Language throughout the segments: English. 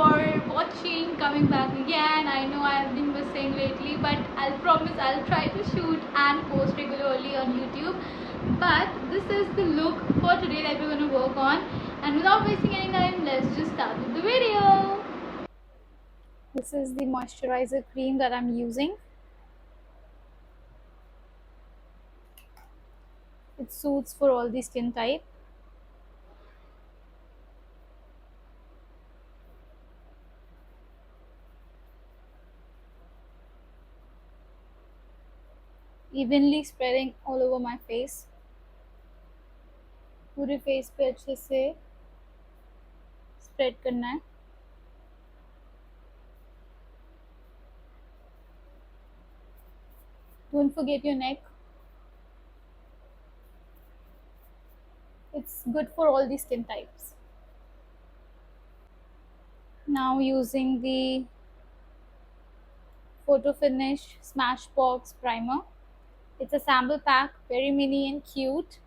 for watching, coming back again. I know I have been missing lately, but I'll promise I'll try to shoot and post regularly on YouTube. But this is the look for today that we're going to work on, and without wasting any time, let's just start with the video. This is the moisturizer cream that I'm using. It suits for all the skin type. Evenly spreading all over my face. पूरे face पे अच्छे से spread करना है. Don't forget your neck. It's good for all the skin types. Now using the Photo Finish Smashbox Primer. It's a sample pack, very mini and cute.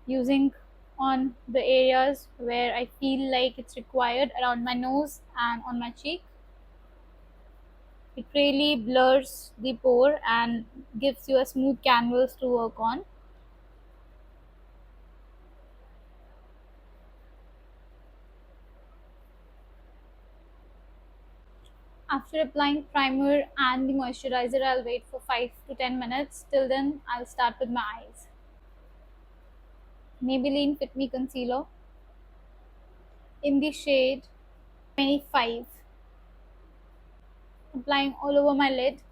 Using on the areas where I feel like it's required, around my nose and on my cheek. It really blurs the pore and gives you a smooth canvas to work on. After applying primer and the moisturizer, I'll wait for 5 to 10 minutes. Till then, I'll start with my eyes. Maybelline Fit Me Concealer in the shade 25. Applying all over my lid.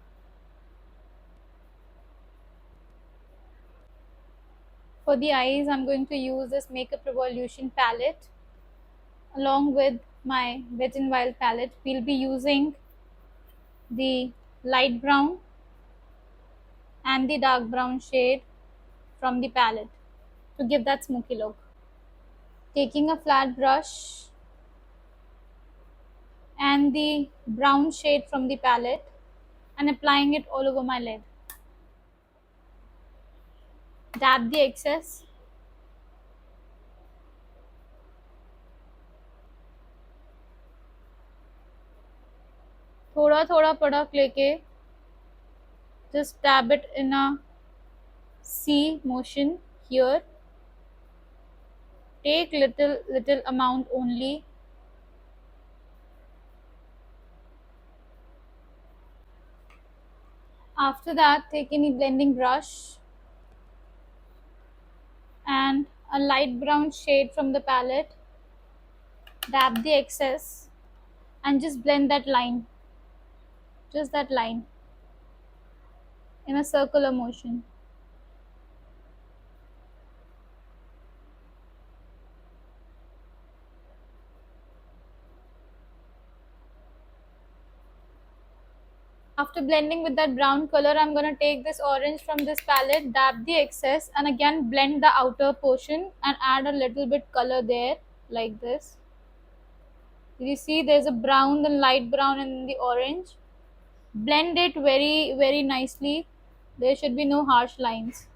For the eyes, I'm going to use this Makeup Revolution palette along with my Wet n Wild palette. We'll be using the light brown and the dark brown shade from the palette to give that smoky look. Taking a flat brush and the brown shade from the palette and applying it all over my lid. Dab the excess. थोड़ा थोड़ा product लेके just dab it in a C motion here. Take little amount only. After that, take any blending brush and a light brown shade from the palette. Dab the excess and just blend that line. Just that line in a circular motion. After blending with that brown color, I'm going to take this orange from this palette, dab the excess and again blend the outer portion and add a little bit color there like this. You see there's a brown and light brown in the orange. Blend it very nicely. There should be no harsh lines.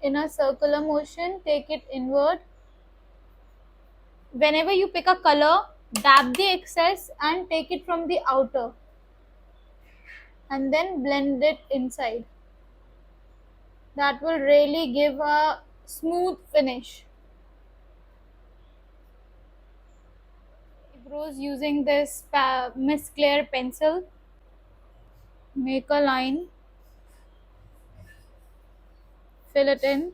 In a circular motion, take it inward. Whenever you pick a color, dab the excess and take it from the outer and then blend it inside. That will really give a smooth finish. Eyebrows using this Miss Claire pencil. Make a line. Fill it in.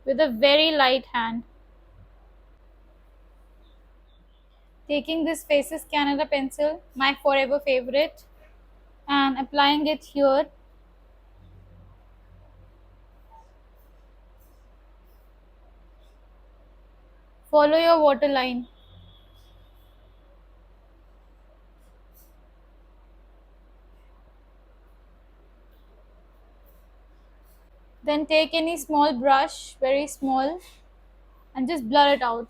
With a very light hand. Taking this Faces Canada pencil, my forever favorite, and applying it here. Follow your waterline. Then take any small brush, very small, and just blur it out.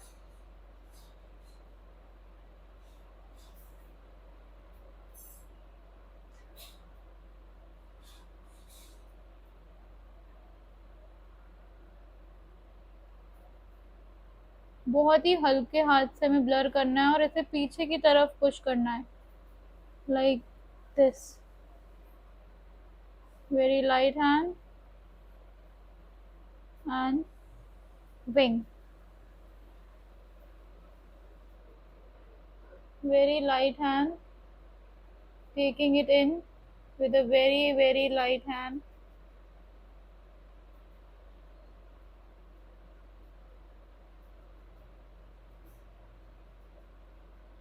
बहुत ही हल्के हाथ से हमें blur करना है और इसे पीछे की तरफ पुश करना है, like this. Very light hand and wing. Very light hand, taking it in with a very light hand.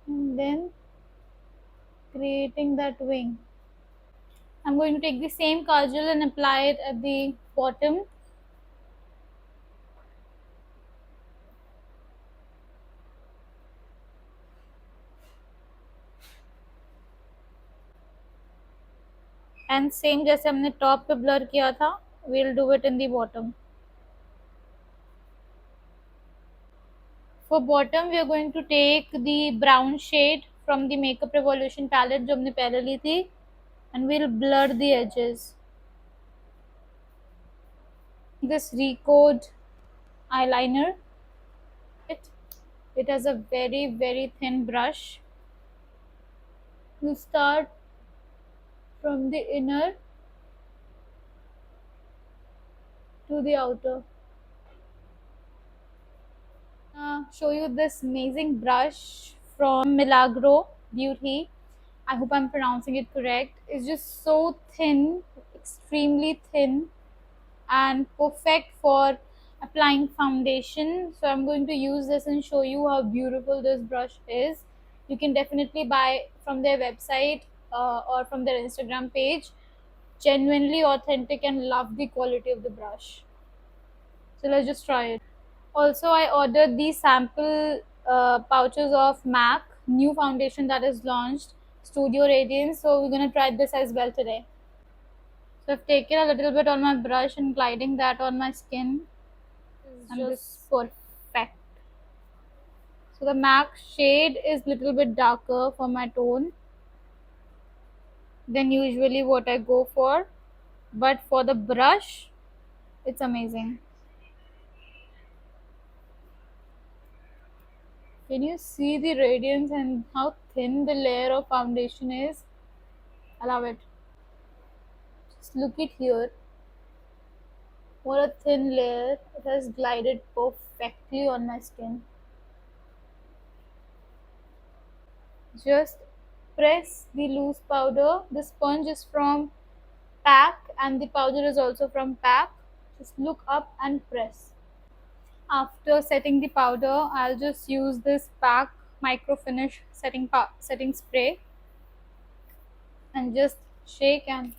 And then creating that wing. I'm going to take the same kajal and apply it at the bottom. And same जैसे हमने top पे blur किया था, we'll do it in the bottom. For bottom, we are going to take the brown shade from the Makeup Revolution palette जो हमने पहले ली थी, and we'll blur the edges. This Recode eyeliner. It has a very thin brush. You start from the inner to the outer. Show you this amazing brush from Milagro Beauty. I hope I'm pronouncing it correct. It's just so thin, extremely thin, and perfect for applying foundation. So I'm going to use this and show you how beautiful this brush is. You can definitely buy from their website or from their Instagram page. Genuinely authentic and love the quality of the brush. So let's just try it. Also, I ordered these sample pouches of MAC new foundation that is launched, Studio Radiance. So we're gonna try this as well today. So I've taken a little bit on my brush and gliding that on my skin. And this perfect. So the MAC shade is little bit darker for my tone than usually what I go for, but for the brush, it's amazing. Can you see the radiance and how thin the layer of foundation is? I love it. Just look it here. What a thin layer. It has glided perfectly on my skin. Just press the loose powder. The sponge is from Pack and the powder is also from Pack. Just look up and press. After setting the powder, I'll just use this Pack micro finish setting spray and just shake. And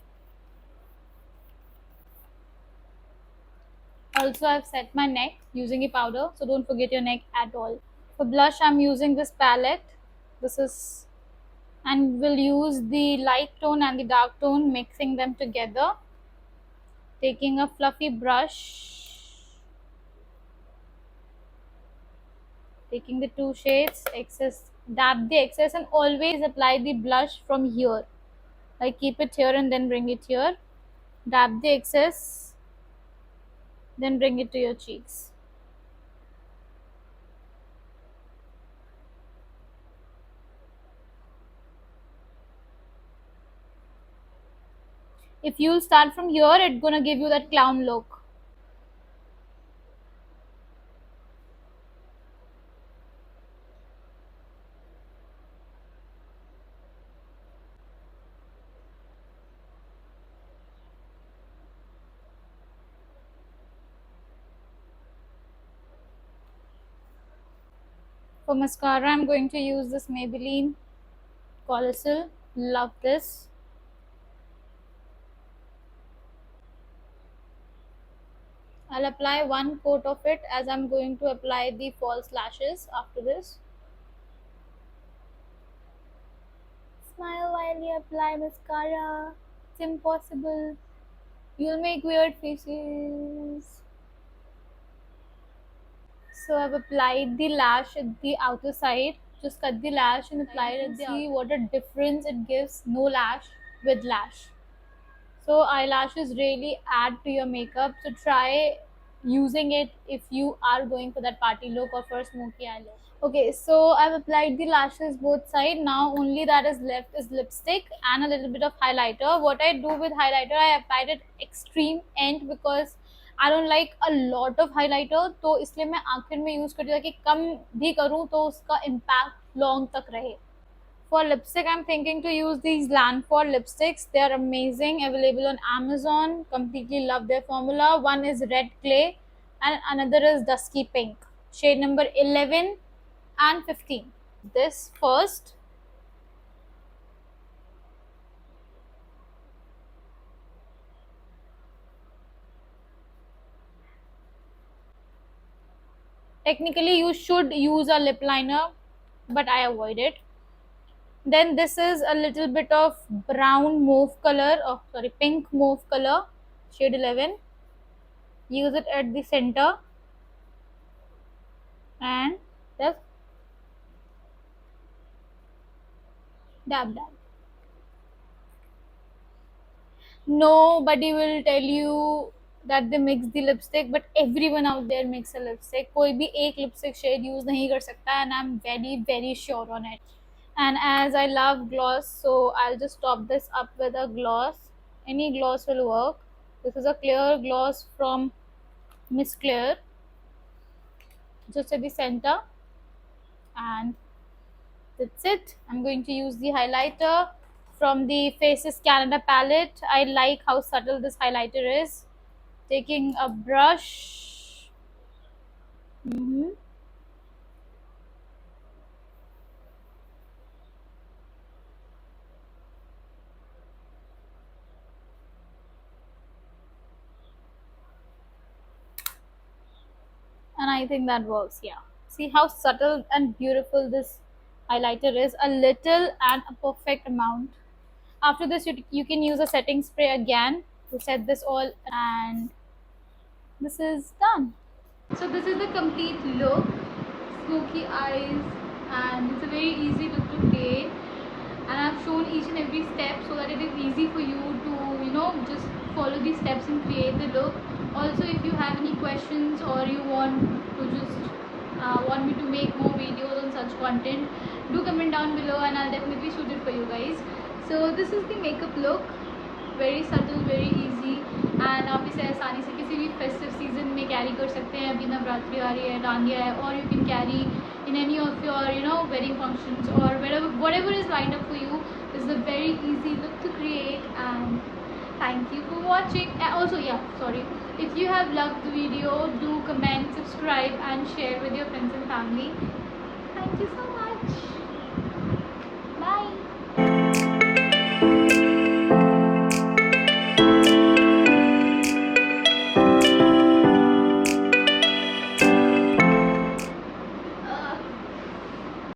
also I've set my neck using a powder, so don't forget your neck at all. For blush, I'm using this palette. This is, and we'll use the light tone and the dark tone, mixing them together. Taking a fluffy brush, taking the two shades, excess, dab the excess, and always apply the blush from here. Like keep it here and then bring it here. Dab the excess, then bring it to your cheeks. If you'll start from here, it's gonna give you that clown look. For mascara, I'm going to use this Maybelline Colossal. Love this. I'll apply one coat of it as I'm going to apply the false lashes after this. Smile while you apply mascara. It's impossible. You'll make weird faces. So I've applied the lash at the outer side. Just cut the lash and apply it and see what a difference it gives. No lash with lash. So eyelashes really add to your makeup. So try using it if you are going for that party look or for smoky eye look. Okay, so I've applied the lashes both side. Now only that is left is lipstick and a little bit of highlighter. What I do with highlighter, I applied it extreme end because I don't like a lot of highlighter. तो इसलिए मैं आखिर में use करती हूँ ताकि कम भी करूँ तो उसका इम्पैक्ट लॉन्ग तक रहे. For lipstick, I'm thinking to use these Lanford lipsticks. They are amazing, available on Amazon. Completely love their formula. One is red clay and another is dusky pink. Shade number 11 and 15. This first. Technically, you should use a lip liner, but I avoid it. Then this is a little bit of brown mauve color, oh sorry, pink mauve color, shade 11. Use it at the center and just dab dab. Nobody will tell you that they mix the lipstick, but everyone out there makes a lipstick. कोई भी एक lipstick shade use नहीं कर सकता, and I'm very sure on it. And as I love gloss, so I'll just top this up with a gloss. Any gloss will work. This is a clear gloss from Miss Clear, just at the center, and that's it. I'm going to use the highlighter from the Faces Canada palette. I like how subtle this highlighter is. Taking a brush. Mhm. And I think that works. Yeah. See how subtle and beautiful this highlighter is. A little and a perfect amount. After this, you can use a setting spray again to set this all, and this is done. So this is the complete look, smoky eyes, and it's a very easy look to create. And I've shown each and every step so that it is easy for you to just follow these steps and create the look. Also, if you have any questions or you want to just want me to make more videos on such content, do comment down below and I'll definitely shoot it for you guys. So this is the makeup look. Very subtle very easy and आप इसे आसानी से किसी भी festive season में carry कर सकते हैं. अभी नवरात्रि आ रही है, डांडिया है, और you can carry in any of your wedding functions or whatever is lined up for you. Is a very easy look to create. And thank you for watching. And also, yeah, sorry, if you have loved the video, do comment, subscribe and share with your friends and family. Thank you so much. Bye.